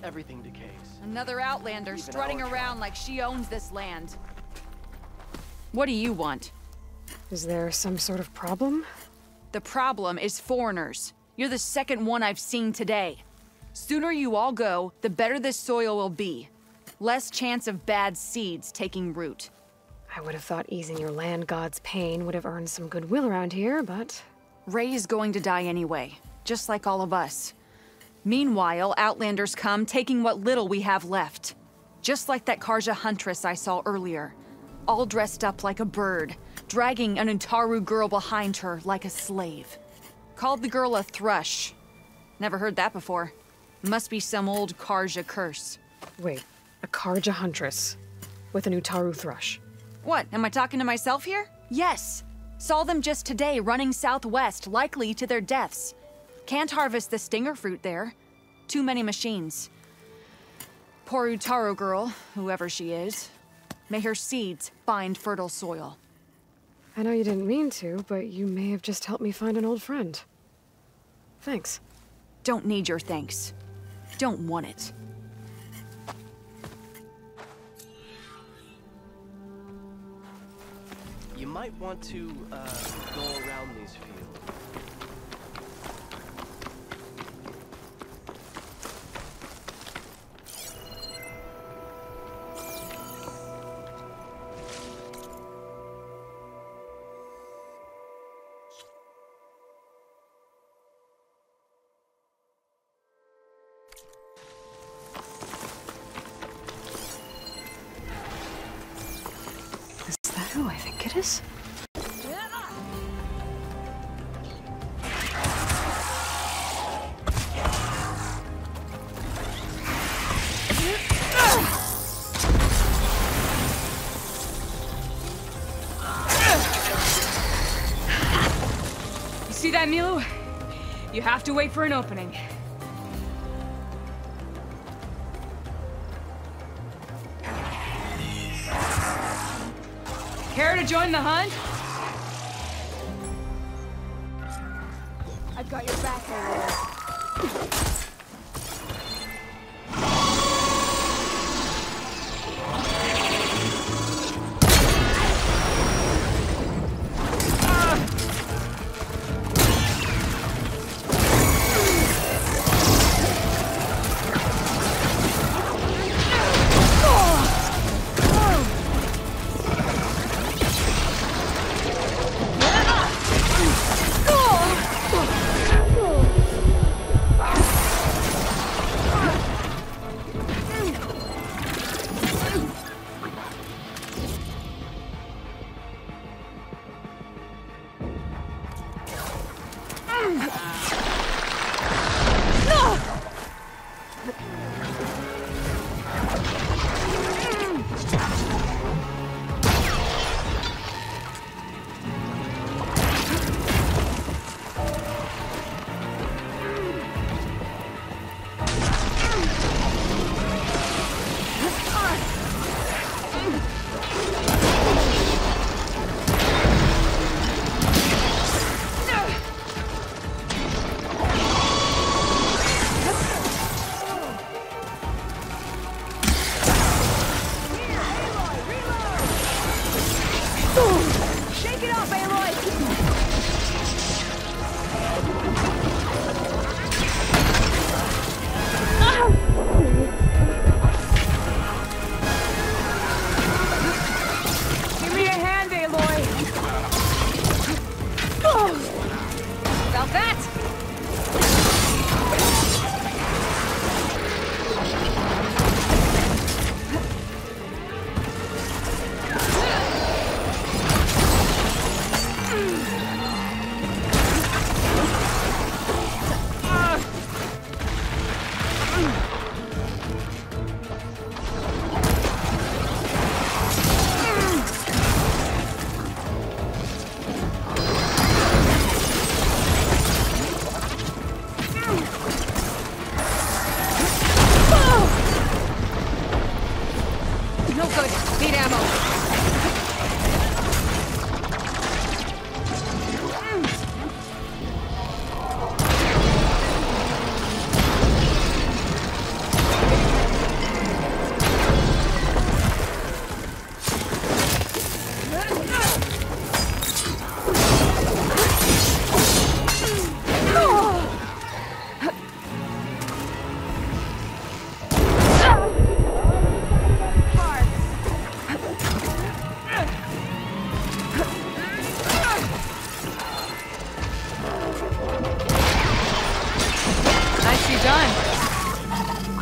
everything decays. Another outlander Even strutting our around tribe. like she owns this land. What do you want? Is there some sort of problem? The problem is foreigners. You're the second one I've seen today. Sooner you all go, the better this soil will be. Less chance of bad seeds taking root. I would have thought easing your land god's pain would have earned some goodwill around here, but... Ray is going to die anyway, just like all of us. Meanwhile, outlanders come, taking what little we have left. Just like that Carja huntress I saw earlier. All dressed up like a bird, dragging an Untaru girl behind her like a slave. Called the girl a thrush. Never heard that before. Must be some old Carja curse. Wait, a Carja huntress with an Utaru thrush. What, am I talking to myself here? Yes. Saw them just today running southwest, likely to their deaths. Can't harvest the stinger fruit there. Too many machines. Poor Utaru girl, whoever she is. May her seeds find fertile soil. I know you didn't mean to, but you may have just helped me find an old friend. Thanks. Don't need your thanks. Don't want it. You might want to, go around these fields. Is that who I think it is? You see that, Milu? You have to wait for an opening. Care to join the hunt? I've got your back, Aloy.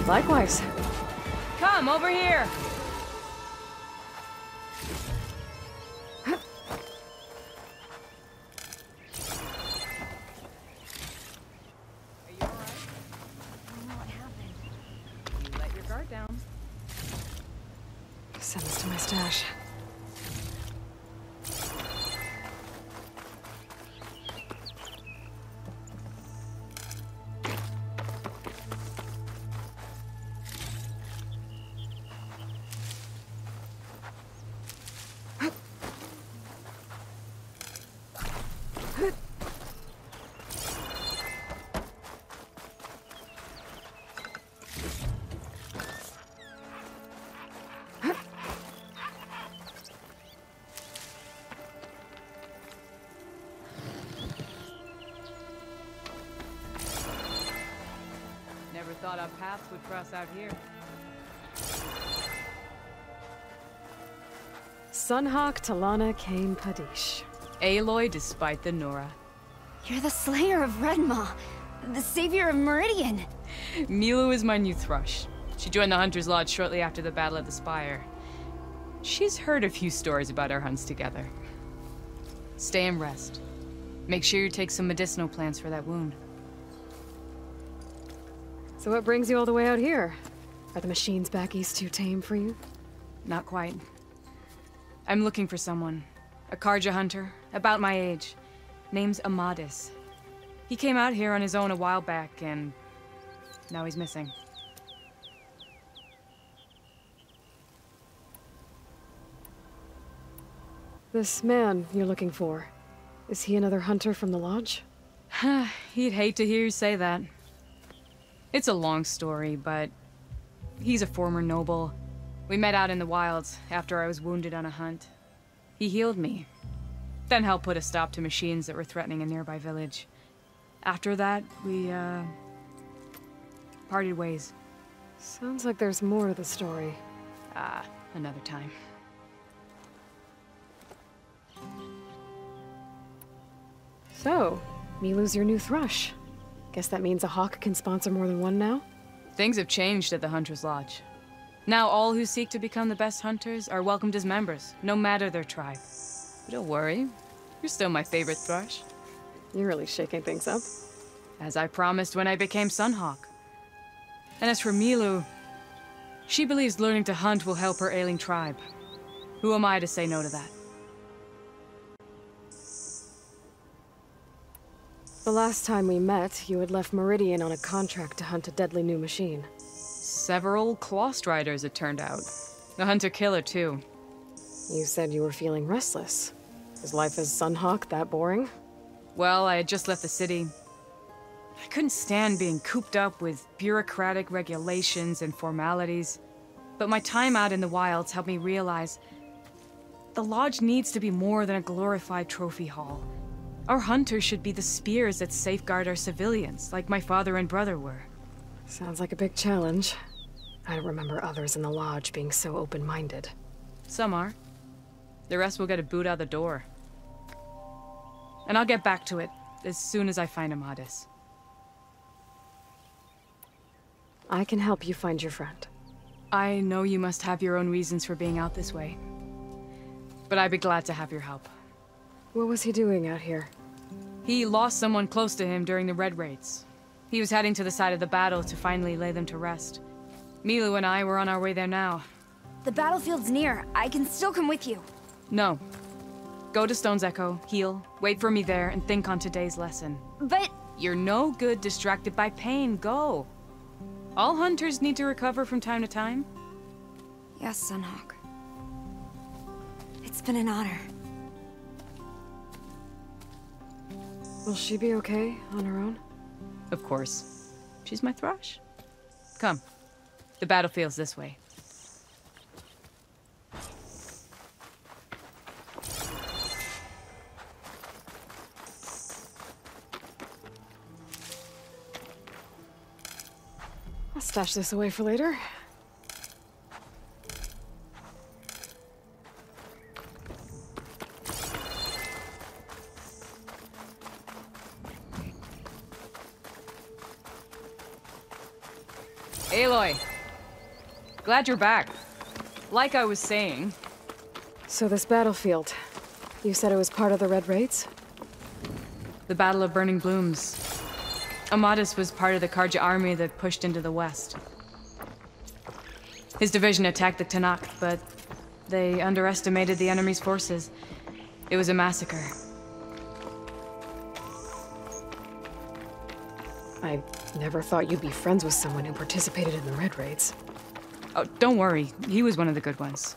Likewise. Come, over here! Send this to my stash. Never thought our paths would cross out here. Sunhawk Talana Kane Padish. Aloy despite the Nora. You're the slayer of Redmaw, the savior of Meridian. Milu is my new thrush. She joined the Hunter's Lodge shortly after the Battle of the Spire. She's heard a few stories about our hunts together. Stay and rest. Make sure you take some medicinal plants for that wound. So what brings you all the way out here? Are the machines back east too tame for you? Not quite. I'm looking for someone. A Carja hunter, about my age. Name's Amadis. He came out here on his own a while back, and now he's missing. This man you're looking for, is he another hunter from the lodge? He'd hate to hear you say that. It's a long story, but he's a former noble. We met out in the wilds after I was wounded on a hunt. He healed me, then helped put a stop to machines that were threatening a nearby village. After that, we, parted ways. Sounds like there's more to the story. Another time. So, Milu's your new thrush. Guess that means a hawk can sponsor more than one now? Things have changed at the Hunter's Lodge. Now all who seek to become the best hunters are welcomed as members, no matter their tribe. But don't worry, you're still my favorite thrush. You're really shaking things up. As I promised when I became Sunhawk. And as for Milu, she believes learning to hunt will help her ailing tribe. Who am I to say no to that? The last time we met, you had left Meridian on a contract to hunt a deadly new machine. Several Clost Riders, it turned out. A hunter-killer, too. You said you were feeling restless. Is life as Sunhawk that boring? Well, I had just left the city. I couldn't stand being cooped up with bureaucratic regulations and formalities. But my time out in the wilds helped me realize the lodge needs to be more than a glorified trophy hall. Our hunters should be the spears that safeguard our civilians, like my father and brother were. Sounds like a big challenge. I don't remember others in the lodge being so open-minded. Some are. The rest will get a boot out the door. And I'll get back to it as soon as I find Amadis. I can help you find your friend. I know you must have your own reasons for being out this way. But I'd be glad to have your help. What was he doing out here? He lost someone close to him during the Red Raids. He was heading to the side of the battle to finally lay them to rest. Milu and I were on our way there now. The battlefield's near. I can still come with you. No. Go to Stone's Echo, heal, wait for me there, and think on today's lesson. But... You're no good distracted by pain. Go. All hunters need to recover from time to time. Yes, Sunhawk. It's been an honor. Will she be okay on her own? Of course. She's my thrush. Come. The battlefield's this way. I'll stash this away for later. Aloy! Glad you're back. Like I was saying... So this battlefield, you said it was part of the Red Raids? The Battle of Burning Blooms. Amadis was part of the Carja army that pushed into the west. His division attacked the Tanakh, but they underestimated the enemy's forces. It was a massacre. I never thought you'd be friends with someone who participated in the Red Raids. Oh, don't worry. He was one of the good ones.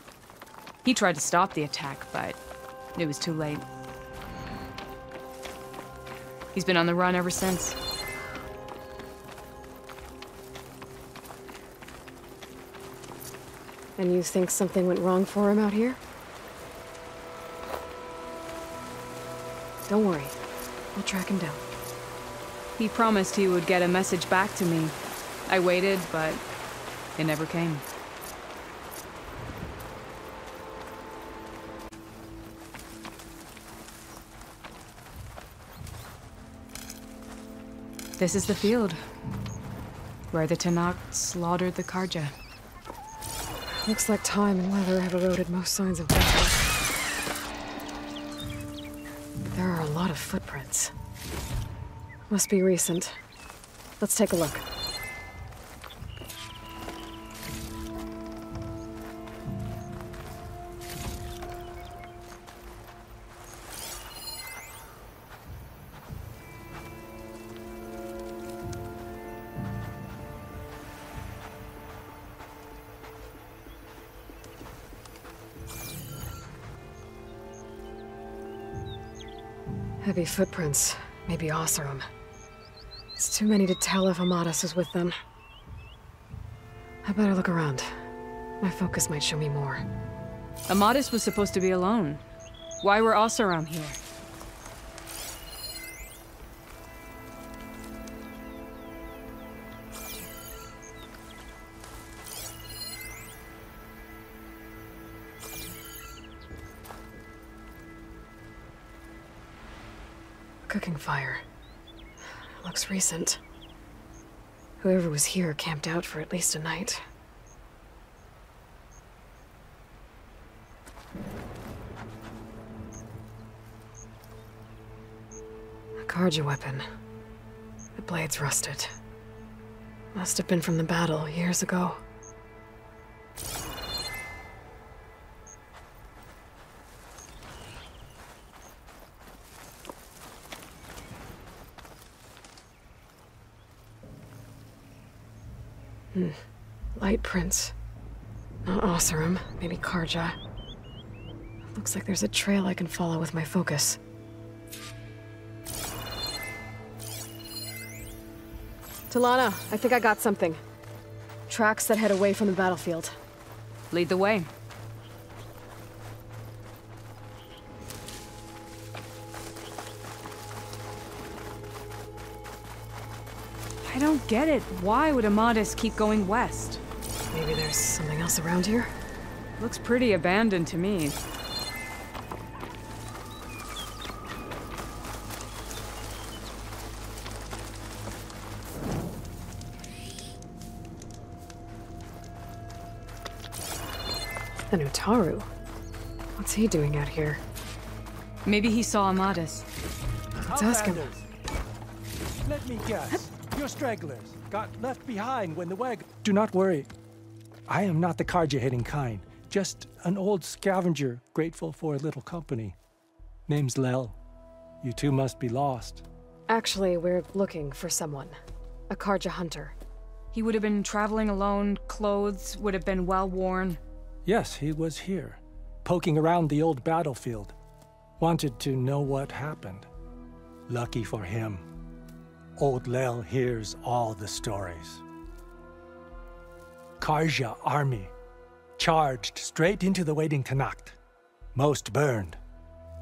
He tried to stop the attack, but it was too late. He's been on the run ever since. And you think something went wrong for him out here? Don't worry. I'll track him down. He promised he would get a message back to me. I waited, but it never came. This is the field, where the Tanakh slaughtered the Carja. Looks like time and weather have eroded most signs of battle. There are a lot of footprints. Must be recent. Let's take a look. Heavy footprints, maybe Oseram. It's too many to tell if Amadis is with them. I better look around. My focus might show me more. Amadis was supposed to be alone. Why were Oseram here? Cooking fire. Looks recent. Whoever was here camped out for at least a night. A Carja weapon. The blade's rusted. Must have been from the battle years ago. Light prints. Not Oseram, maybe Carja. Looks like there's a trail I can follow with my focus. Talana, I think I got something. Tracks that head away from the battlefield. Lead the way. I don't get it. Why would Amadis keep going west? Maybe there's something else around here? Looks pretty abandoned to me. An Utaru? What's he doing out here? Maybe he saw Amadis. Let's ask him. Let me guess. You're stragglers. Got left behind when the wagon... Do not worry. I am not the Carja-hating kind. Just an old scavenger grateful for a little company. Name's Lel. You two must be lost. Actually, we're looking for someone. A Carja hunter. He would have been traveling alone, clothes would have been well worn. Yes, he was here, poking around the old battlefield. Wanted to know what happened. Lucky for him. Old Lel hears all the stories. Carja army charged straight into the waiting Tanakh. Most burned,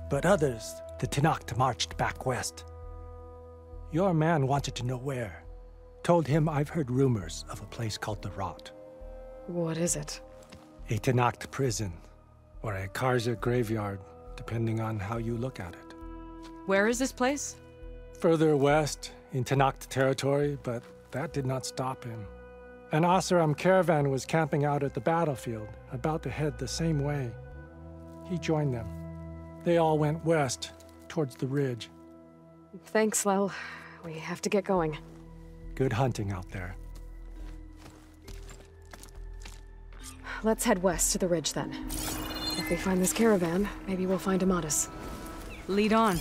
but others the Tanakh marched back west. Your man wanted to know where. Told him I've heard rumors of a place called the Rot. What is it? A Tanakh prison, or a Carja graveyard, depending on how you look at it. Where is this place? Further west, in Tanakh territory, but that did not stop him. An Oseram caravan was camping out at the battlefield, about to head the same way. He joined them. They all went west, towards the ridge. Thanks, Lel. We have to get going. Good hunting out there. Let's head west to the ridge then. If we find this caravan, maybe we'll find Amatis. Lead on.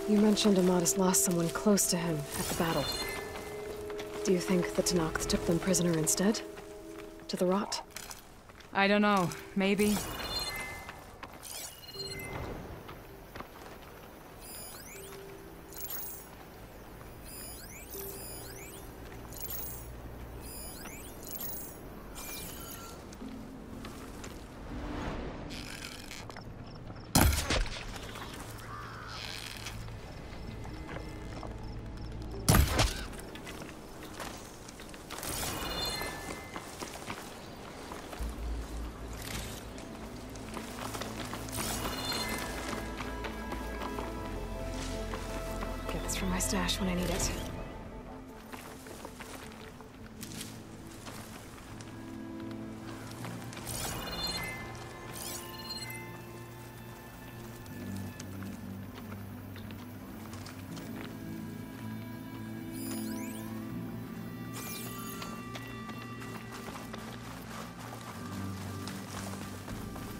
You mentioned Amatis lost someone close to him at the battle. Do you think the Tenakth took them prisoner instead? To the rot? I don't know. Maybe. Get this from my stash when I need it.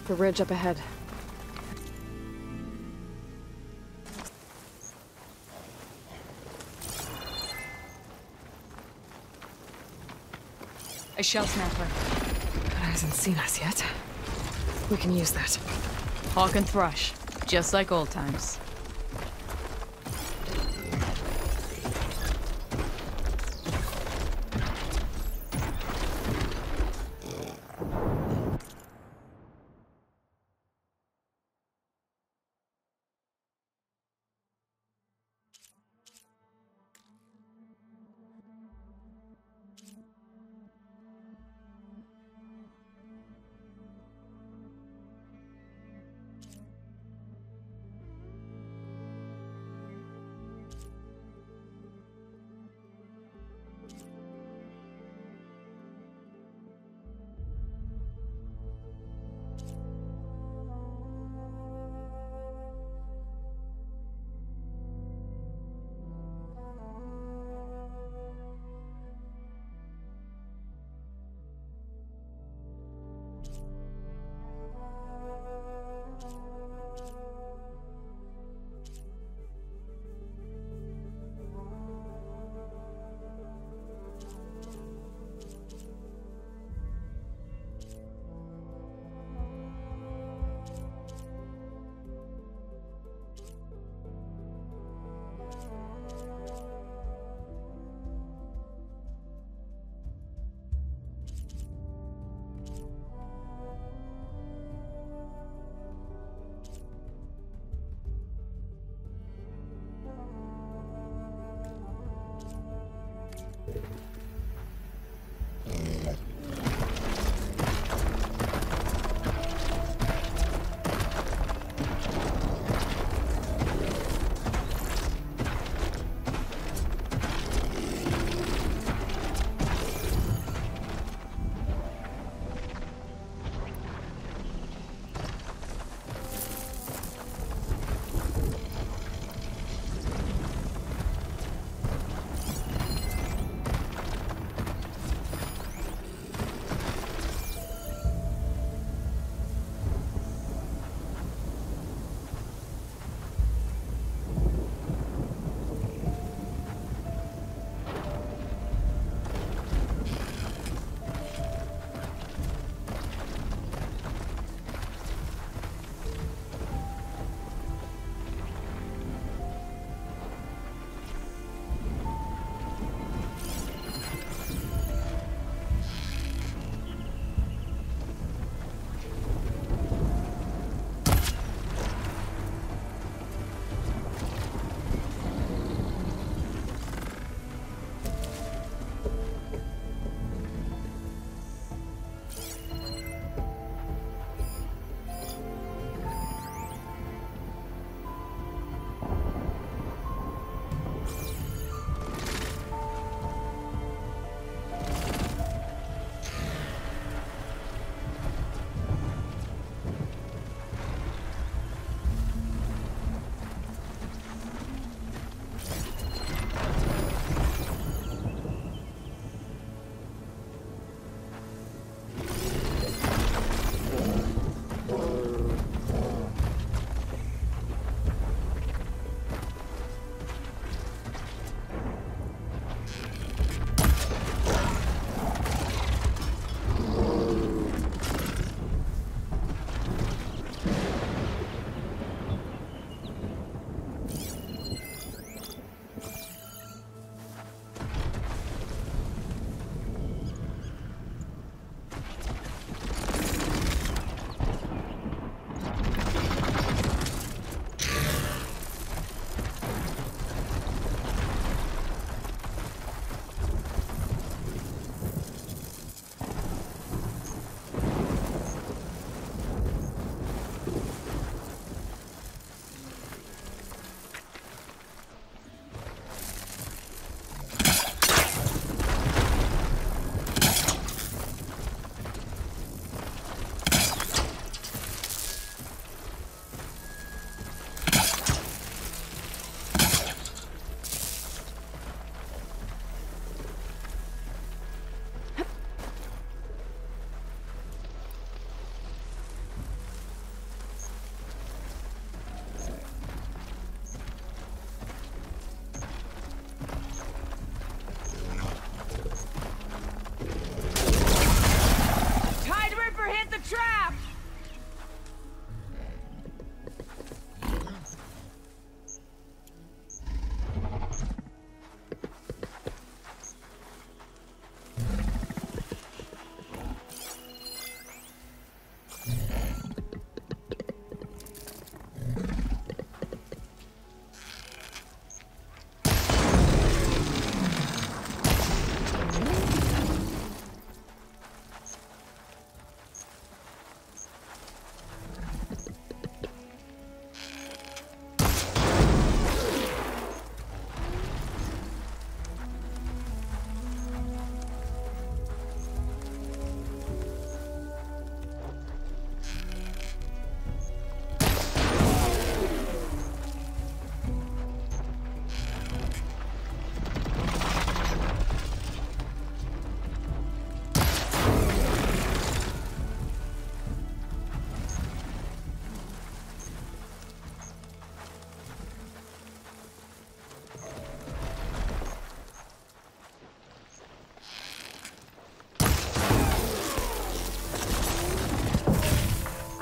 The ridge up ahead. A SHELLSNAPPER. It hasn't seen us yet. We can use that. Hawk and Thrush. Just like old times.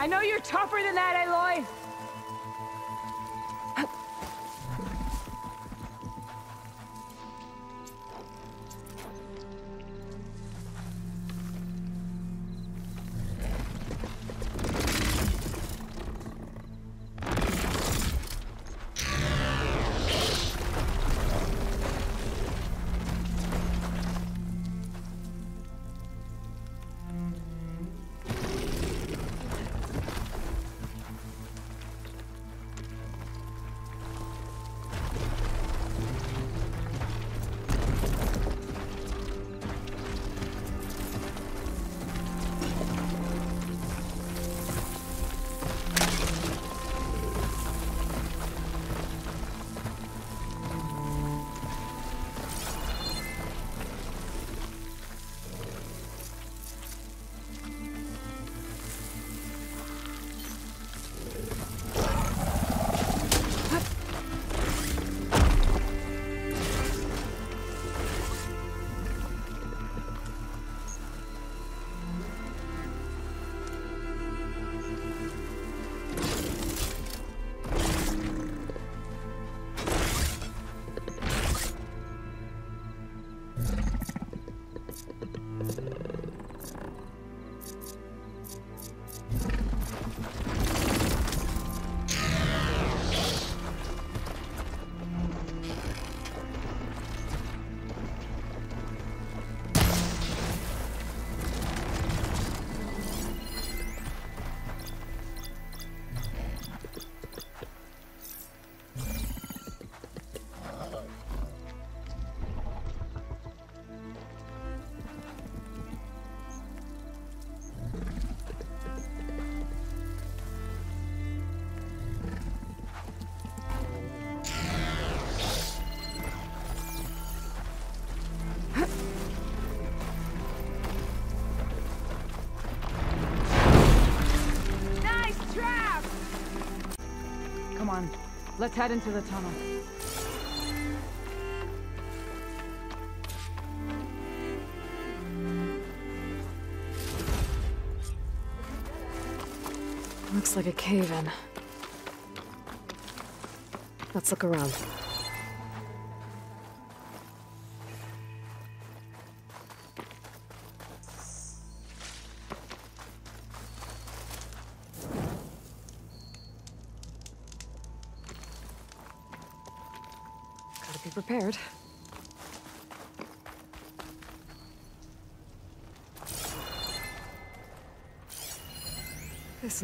I know you're tougher than that, Aloy! Come on, let's head into the tunnel. Looks like a cave-in. Let's look around. Gotta be prepared. This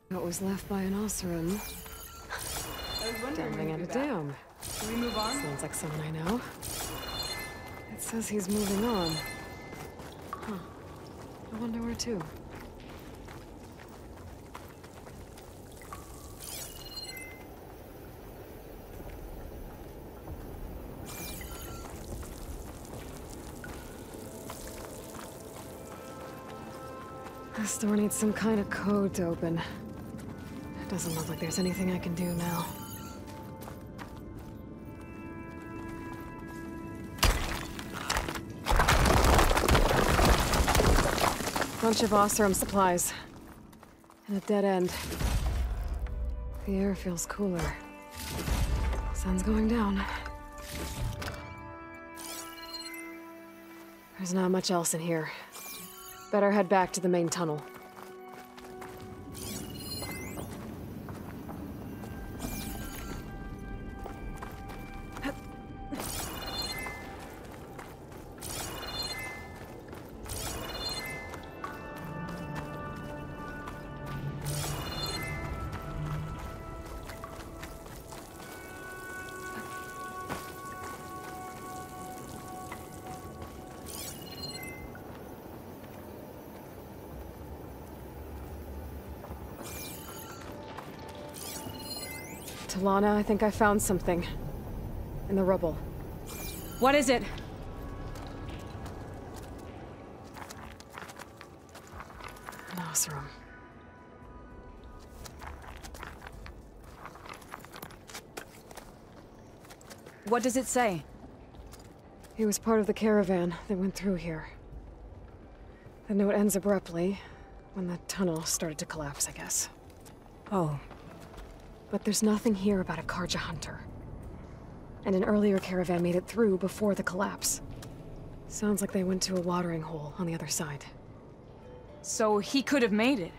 what was left by an Oseram. Delving at a dam. Can we move on? Sounds like someone I know. It says he's moving on. Huh. I wonder where to. This door needs some kind of code to open. It doesn't look like there's anything I can do now. Bunch of Oseram supplies. And a dead end. The air feels cooler. Sun's going down. There's not much else in here. Better head back to the main tunnel. Talana, I think I found something. In the rubble. What is it? An Oseram. What does it say? He was part of the caravan that went through here. The note ends abruptly, when the tunnel started to collapse, I guess. Oh. But there's nothing here about a Carja hunter. And an earlier caravan made it through before the collapse. Sounds like they went to a watering hole on the other side. So he could have made it.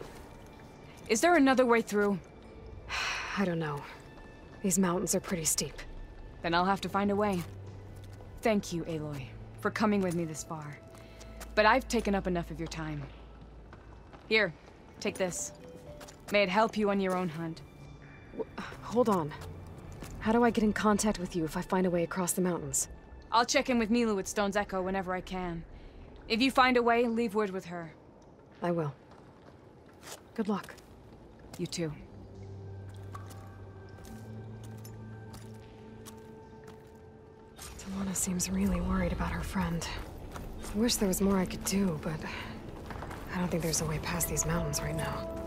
Is there another way through? I don't know. These mountains are pretty steep. Then I'll have to find a way. Thank you, Aloy, for coming with me this far. But I've taken up enough of your time. Here, take this. May it help you on your own hunt. Hold on. How do I get in contact with you if I find a way across the mountains? I'll check in with Milu at Stone's Echo whenever I can. If you find a way, leave word with her. I will. Good luck. You too. Tamana seems really worried about her friend. I wish there was more I could do, but I don't think there's a way past these mountains right now.